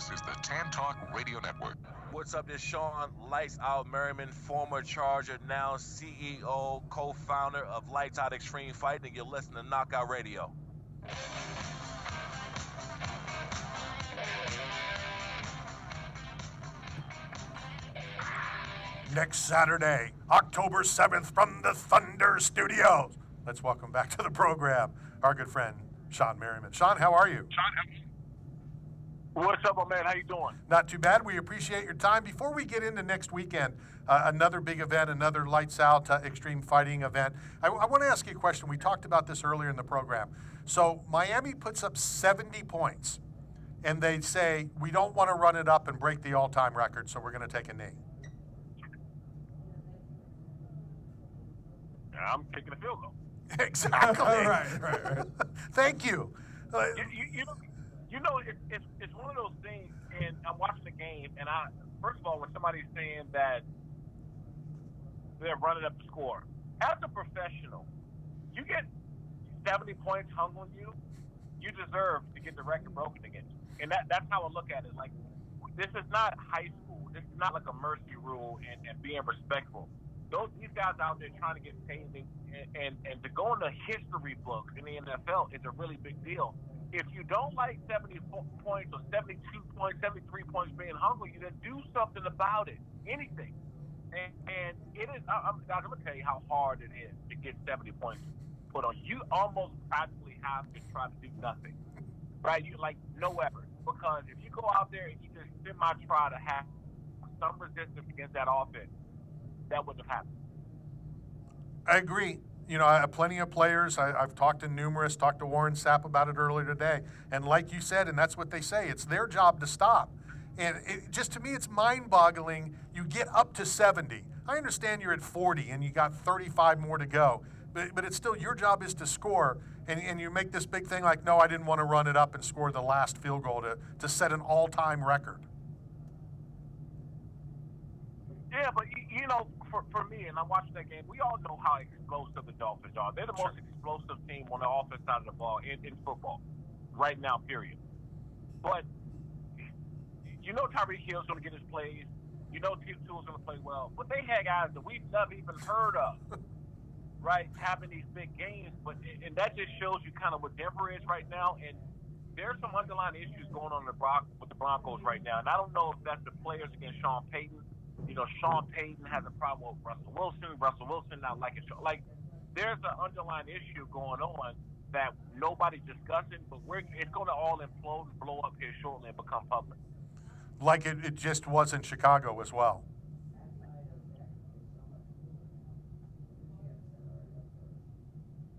This is the Tan Talk Radio Network. What's up? This is Shawne "LIGHTSOUT" Merriman, former Charger, now CEO, co-founder of LIGHTSOUT Xtreme Fighting, and you're listening to Knockout Radio. Next Saturday, October 7th, from the Thunder Studios. Let's welcome back to the program our good friend, Shawne Merriman. Shawne, how are you? What's up, my man? How you doing? Not too bad. We appreciate your time. Before we get into next weekend, another big event, another Lights Out Extreme Fighting event, I want to ask you a question. We talked about this earlier in the program. So Miami puts up 70 points, and they say, we don't want to run it up and break the all-time record, so we're going to take a knee. I'm kicking a field goal. Exactly. right. Thank you. You know, it's one of those things, and I'm watching the game, and first of all, when somebody's saying that they're running up the score, as a professional, you get 70 points hung on you, you deserve to get the record broken against you. And that's how I look at it. Like, this is not high school. This is not like a mercy rule and being respectful. These guys out there trying to get paid, and to go in the history books in the NFL is a really big deal. If you don't like 70 points or 72 points, 73 points being hung on you, then do something about it. Anything. And it is, I'm going to tell you how hard it is to get 70 points put on you. You almost practically have to try to do nothing. Right? You like no effort. Because if you go out there and you just semi-try to have some resistance against that offense, that wouldn't have happened. I agree. You know, I have plenty of players. I've talked to Warren Sapp about it earlier today. And like you said, and that's what they say, it's their job to stop. And to me, it's mind-boggling. You get up to 70. I understand you're at 40 and you got 35 more to go. But it's still, your job is to score. And you make this big thing like, no, I didn't want to run it up and score the last field goal to set an all-time record. Yeah, but, you know, for me, and I'm watching that game, we all know how explosive the Dolphins are. They're the most explosive team on the offensive side of the ball in football right now, period. But you know Tyreek Hill's going to get his plays. You know Team 2 is going to play well. But they had guys that we've never even heard of, right, having these big games. And that just shows you kind of what Denver is right now. And there's some underlying issues going on with the Broncos right now. And I don't know if that's the players against Sean Payton. You know, Sean Payton has a problem with Russell Wilson. Russell Wilson not liking it. Like, there's an underlying issue going on that nobody's discussing, but it's going to all implode and blow up here shortly and become public. Like it just was in Chicago as well.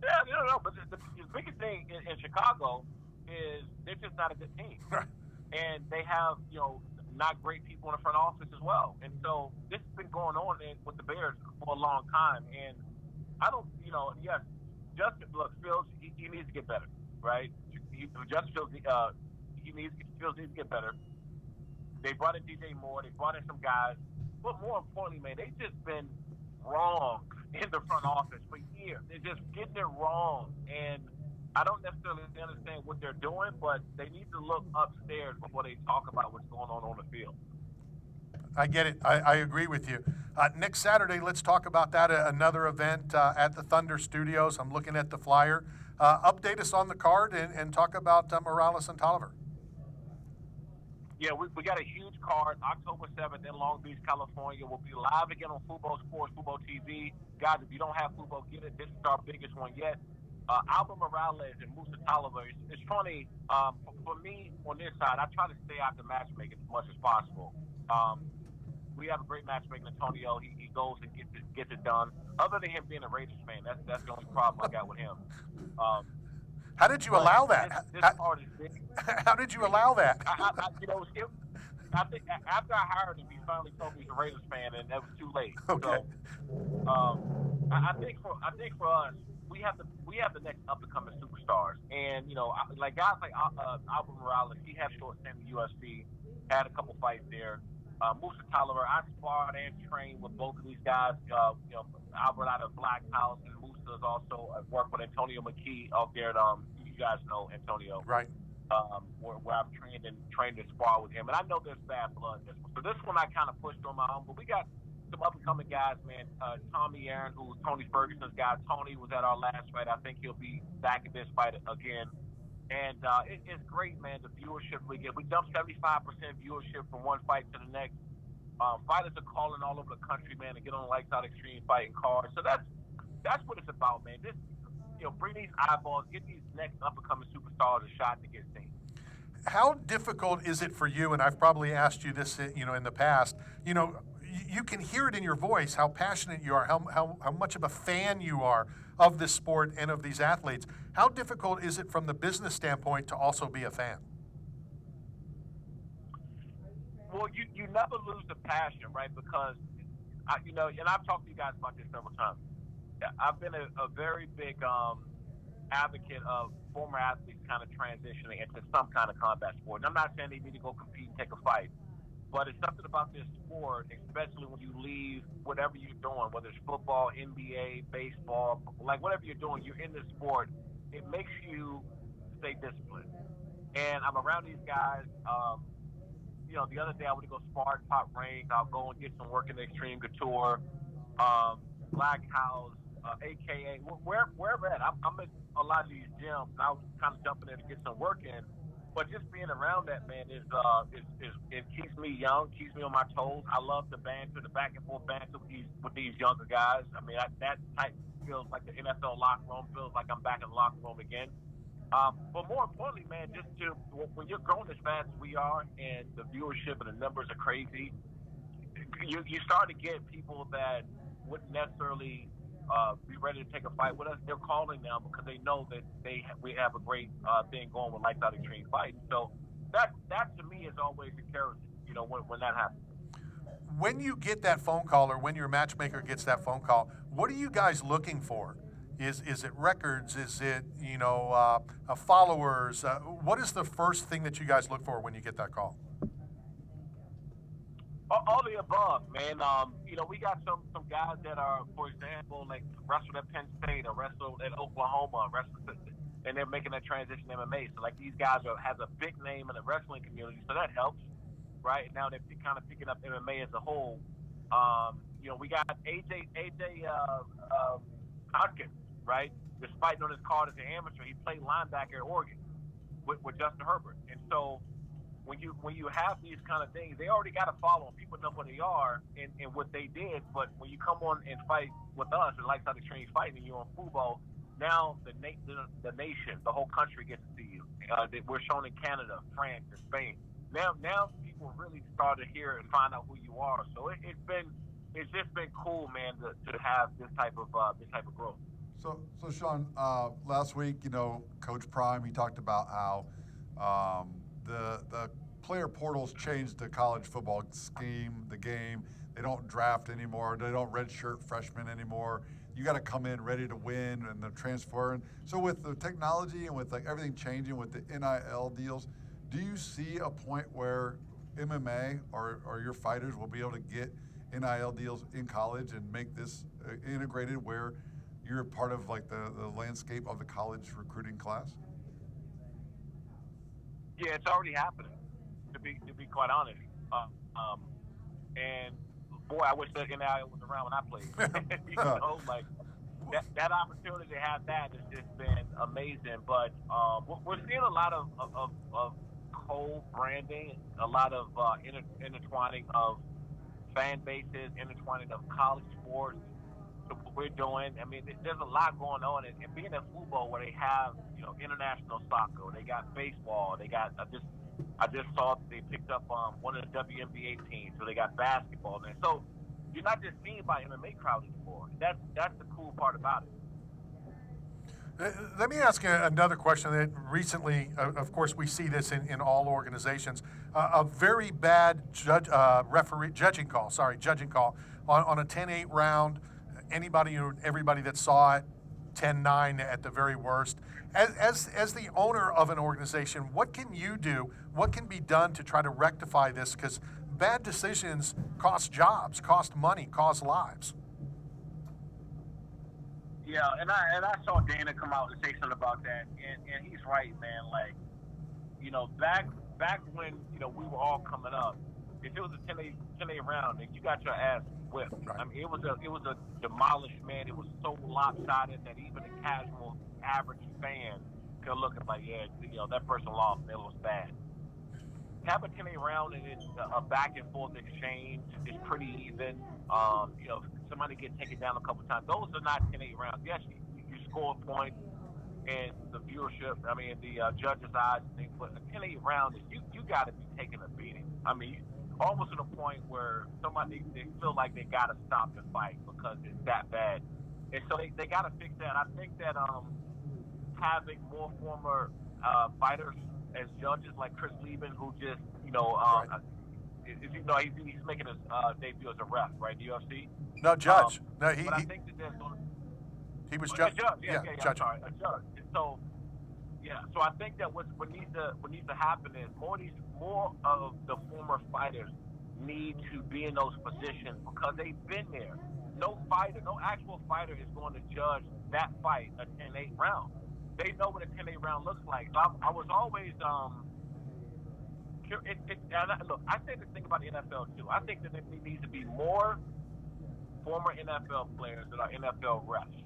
Yeah, no. But the biggest thing in Chicago is they're just not a good team. And they have, you know, not great people in the front office as well. And so this has been going on with the Bears for a long time. And I don't, you know, yes, Justin Fields, he needs to get better, right? Justin Fields, Fields needs to get better. They brought in DJ Moore. They brought in some guys. But more importantly, man, they've just been wrong in the front office for years. They're just getting it wrong. And I don't necessarily understand what they're doing, but they need to look upstairs before they talk about what's going on the field. I get it. I agree with you. Next Saturday, let's talk about that, another event at the Thunder Studios. I'm looking at the flyer. Update us on the card and talk about Morales and Toliver. Yeah, we got a huge card, October 7th in Long Beach, California. We'll be live again on Fubo Sports, Fubo TV. Guys, if you don't have Fubo, get it. This is our biggest one yet. Albert Morales and Musa Toliver. It's funny, for me on this side, I try to stay out the matchmaking as much as possible. We have a great matchmaker, Antonio. He goes and gets it done. Other than him being a Raiders fan, that's the only problem I got with him. How did you allow that? This part is big. How did you allow that? I think after I hired him, he finally told me he's a Raiders fan, and that was too late. Okay. So, I think for us, we have the next up and coming superstars, and you know, like guys like Albert Morales, he had a short stint in the UFC, had a couple fights there. Musa Toliver, I sparred and trained with both of these guys. You know, Albert out of Black House, and Musa has also worked with Antonio McKee out there. You guys know Antonio, right? where I've trained to spar with him. And I know there's bad blood in this one. So this one I kind of pushed on my own. But we got some up-and-coming guys, man. Tommy Aaron, who's Tony Ferguson's guy. Tony was at our last fight. I think he'll be back in this fight again. And it's great, man, the viewership we get. We jumped 75% viewership from one fight to the next. Fighters are calling all over the country, man, to get on the Lights Out Xtreme fighting cards. So that's what it's about, man. This, bring these eyeballs, get these next up-and-coming superstars a shot to get seen. How difficult is it for you, and I've probably asked you this, in the past, you can hear it in your voice, how passionate you are, how much of a fan you are of this sport and of these athletes. How difficult is it from the business standpoint to also be a fan? Well, you never lose the passion, right? Because, and I've talked to you guys about this several times. I've been a very big advocate of former athletes kind of transitioning into some kind of combat sport. And I'm not saying they need to go compete and take a fight, but it's something about this sport, especially when you leave whatever you're doing, whether it's football, NBA, baseball, like whatever you're doing, you're in this sport. It makes you stay disciplined. And I'm around these guys. The other day I went to go spar at Top Rank. I'll go and get some work in the Xtreme Couture, Black House, AKA, wherever at. I'm at a lot of these gyms. I was kind of jumping in to get some work in. But just being around that, man, it keeps me young, keeps me on my toes. I love the banter, the back and forth banter with these younger guys. I mean, that type feels like the NFL locker room, feels like I'm back in the locker room again. But more importantly, man, when you're growing as fast as we are and the viewership and the numbers are crazy, you start to get people that wouldn't necessarily be ready to take a fight with us. They're calling now because they know that we have a great thing going with Lights Out Xtreme Fighting. So that to me is always encouraging, when that happens. When you get that phone call, or when your matchmaker gets that phone call, what are you guys looking for? Is it records? Is it followers? What is the first thing that you guys look for when you get that call? All the above, man. We got some guys that are, for example, like wrestled at Penn State or wrestled at Oklahoma, and they're making that transition to MMA. So like these guys have a big name in the wrestling community, so that helps, right? Now they're kind of picking up MMA as a whole. We got AJ Hopkins, right? Despite on his card as an amateur, he played linebacker at Oregon with Justin Herbert, and so. When you have these kind of things, they already got to follow them. People know who they are and what they did. But when you come on and fight with us, and Lights Out Xtreme Fighting, and you're on fubo, now the nation, the whole country gets to see you. We're shown in Canada, France, and Spain. Now people really start to hear and find out who you are. So it's just been cool, man, to have this type of growth. So Shawne, last week, Coach Prime, he talked about how the player portals changed the college football scheme, the game. They don't draft anymore. They don't redshirt freshmen anymore. You got to come in ready to win and the transfer. And so with the technology and with like everything changing with the NIL deals, do you see a point where MMA or your fighters will be able to get NIL deals in college and make this integrated where you're part of like the landscape of the college recruiting class? Yeah, it's already happening, to be quite honest. And boy, I wish that NIL was around when I played. Like that opportunity to have that has just been amazing. But we're seeing a lot of co-branding, a lot of intertwining of fan bases, intertwining of college sports. So what we're doing, I mean, there's a lot going on. And being at fubo, where they have international soccer, they got baseball, they got I just saw they picked up one of the WNBA teams, so they got basketball there. So you're not just seen by MMA crowd anymore. That's the cool part about it. Let me ask you another question that recently, of course, we see this in all organizations, a very bad judging call on a 10-8 round. Everybody that saw it, 10-9 at the very worst. As the owner of an organization, what can you do? What can be done to try to rectify this? Because bad decisions cost jobs, cost money, cost lives. Yeah, and I saw Dana come out and say something about that, and he's right, man. Like, back when we were all coming up, if it was a 10-8 round, and you got your ass whipped. Right. I mean, it was a demolished, man. It was so lopsided that even a casual, average fan could look at like, yeah, that person lost. It was bad. Have a 10-8 round and it's a back and forth exchange. It's pretty even. Somebody get taken down a couple times. Those are not 10-8 rounds. Yes, you score points and the viewership. I mean, the judges' eyes and things. But a 10-8 round is you got to be taking a beating. I mean, almost to the point where somebody they feel like they got to stop the fight because it's that bad. And so they got to fix that. I think that having more former fighters as judges, like Chris Lieben, who just Right. he's making his debut as a ref, right? The UFC. No, judge. But I think that there's going to he was a judge. judge. Yeah, judge. I'm sorry, a judge. And so I think that what needs to happen is more of the former fighters need to be in those positions because they've been there. No actual fighter is going to judge that fight a 10-8 round. They know what a 10-8 round looks like. So I was always look, I say the thing about the NFL too. I think that there needs to be more former NFL players that are NFL refs.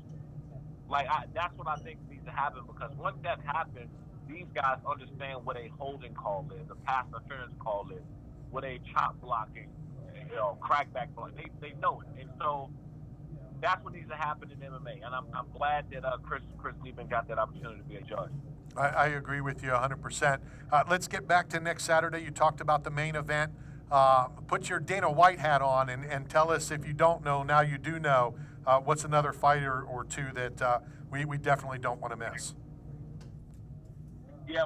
That's what I think needs to happen because once that happens, these guys understand what a holding call is, a pass interference call is, what a chop blocking, crackback blocking. They know it, and so that's what needs to happen in MMA. And I'm glad that Chris Lieben got that opportunity to be a judge. I agree with you 100%. Let's get back to next Saturday. You talked about the main event. Put your Dana White hat on and tell us, if you don't know, now you do know, what's another fighter or two that we definitely don't want to miss. Yeah,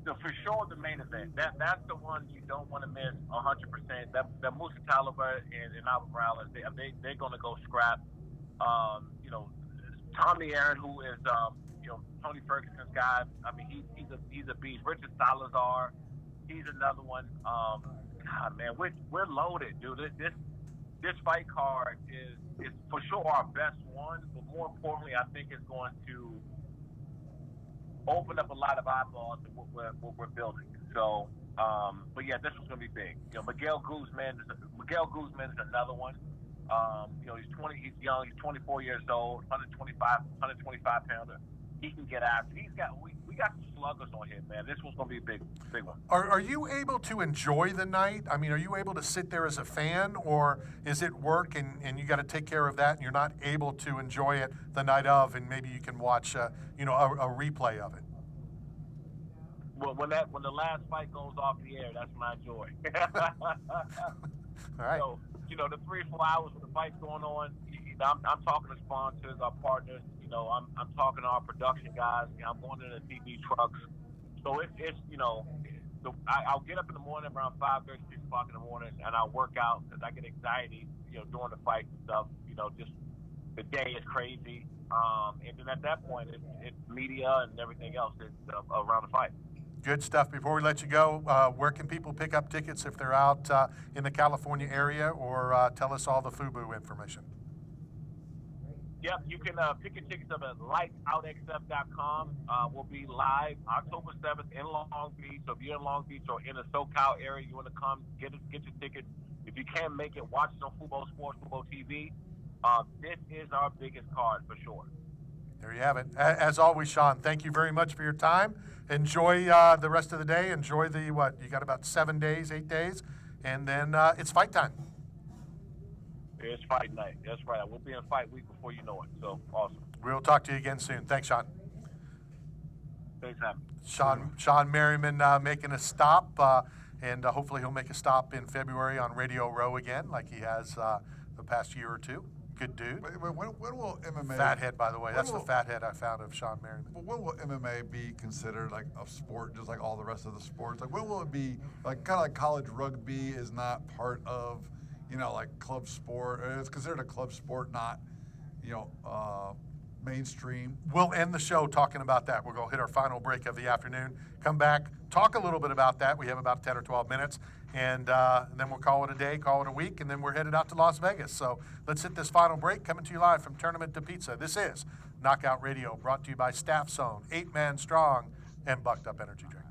for sure the main event. That's the one you don't want to miss 100%. That Musa TOLIVER and Albert Morales, they're going to go scrap. Tommy Aaron, who is Tony Ferguson's guy. I mean, he's a beast. Richard Salazar, he's another one. God, man, we're loaded, dude. This fight card is for sure our best one, but more importantly, I think it's going to open up a lot of eyeballs to what we're building. So, but yeah, this was going to be big. Miguel Guzman is another one. He's young. He's 24 years old, 125 pounder. He can get after. We got some sluggers on him, man. This was going to be a big one. Are you able to enjoy the night? I mean, are you able to sit there as a fan, or is it work and you got to take care of that and you're not able to enjoy it the night of, and maybe you can watch a replay of it? Well, when the last fight goes off the air, that's my joy. All right. So, the 3 or 4 hours when the fight's going on, I'm talking to sponsors, our partners. I'm talking to our production guys. I'm going to the TV trucks. So it's I'll get up in the morning around 5:30, 6 o'clock in the morning, and I'll work out because I get anxiety, during the fight and stuff. Just the day is crazy. And then at that point, it's media and everything else that's around the fight. Good stuff. Before we let you go, where can people pick up tickets if they're out in the California area, or tell us all the FUBU information? Yep, you can pick your tickets up at lightsoutxf.com. We'll be live October 7th in Long Beach. So if you're in Long Beach or in the SoCal area, you want to come, get your tickets. If you can't make it, watch it on Fubo Sports, Fubo TV. This is our biggest card for sure. There you have it. As always, Shawne, thank you very much for your time. Enjoy the rest of the day. Enjoy you got about 8 days, and then it's fight time. It's fight night. That's right. We'll be in fight week before you know it. So, awesome. We'll talk to you again soon. Thanks, Shawne. Thanks, Adam. Shawne Merriman making a stop, and hopefully he'll make a stop in February on Radio Row again, like he has the past year or two. Good dude. When will MMA... Fathead, by the way. That's the fathead I found of Shawne Merriman. But when will MMA be considered like a sport, just like all the rest of the sports? Like, when will it be, like, kind of like college rugby is not part of, like club sport? It's considered a club sport, not, mainstream. We'll end the show talking about that. We'll go hit our final break of the afternoon, come back, talk a little bit about that. We have about 10 or 12 minutes, and then we'll call it a day, call it a week, and then we're headed out to Las Vegas. So let's hit this final break, coming to you live from Tournament to Pizza. This is Knockout Radio, brought to you by Staff Zone, 8 Man Strong, and Bucked Up Energy Drink.